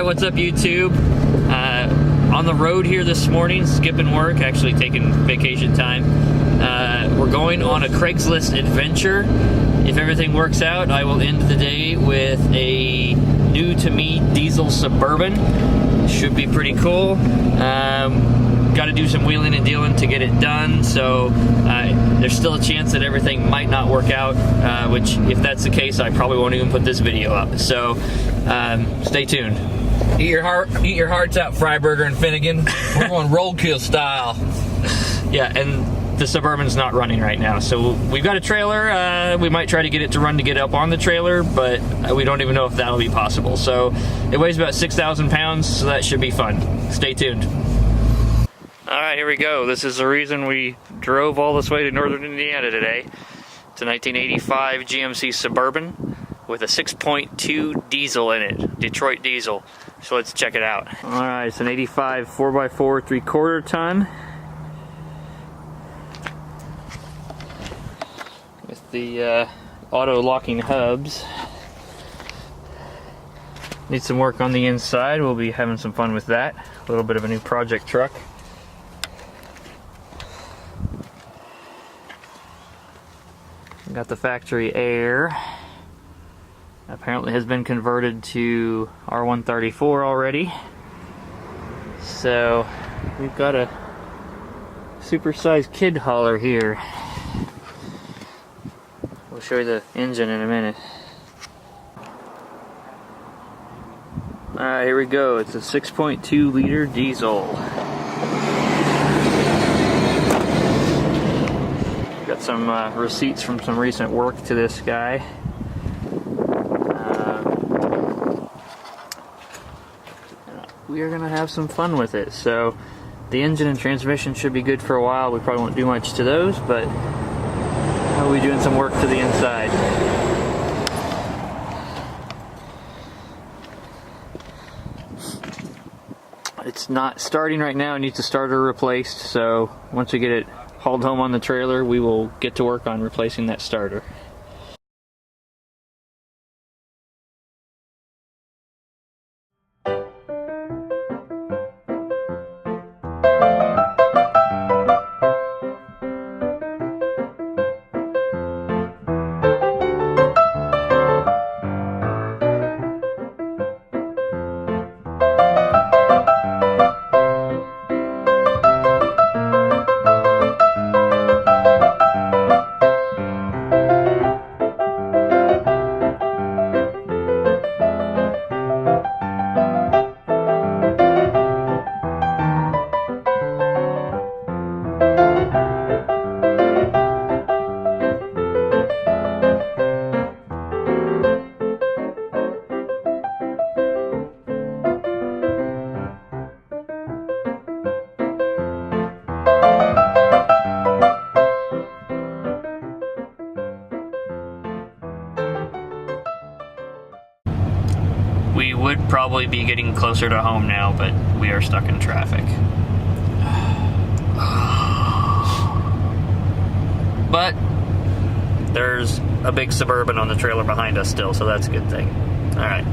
Alright, what's up YouTube? On the road here this morning, skipping work, actually taking vacation time. We're going on a Craigslist adventure. If everything works out, I will end the day with a new to me diesel Suburban. Should be pretty cool. Got to do some wheeling and dealing to get it done, so there's still a chance that everything might not work out, which if that's the case, I probably won't even put this video up. So stay tuned. Eat your hearts out, Freiberger and Finnegan. We're going roadkill style. Yeah, and the Suburban's not running right now, so we've got a trailer. We might try to get it to run to get up on the trailer, but we don't even know if that'll be possible. So it weighs about 6,000 pounds, so that should be fun. Stay tuned. Alright, here we go. This is the reason we drove all this way to northern Indiana today. It's a 1985 GMC Suburban with a 6.2 diesel in it, Detroit diesel. So let's check it out. Alright, it's an 85 4x4 3/4 ton. With the auto locking hubs. Need some work on the inside. We'll be having some fun with that. A little bit of a new project truck. Got the factory air. Apparently has been converted to R134 already. So we've got a supersized kid hauler here. We'll show you the engine in a minute. Alright, here we go. It's a 6.2 liter diesel. Got some receipts from some recent work to this guy. We are going to have some fun with it. So the engine and transmission should be good for a while. We probably won't do much to those, but we'll be doing some work to the inside. It's not starting right now. It needs a starter replaced, so once we get it hauled home on the trailer, we will get to work on replacing that starter. We would probably be getting closer to home now, but we are stuck in traffic. But there's a big Suburban on the trailer behind us still, so that's a good thing. All right.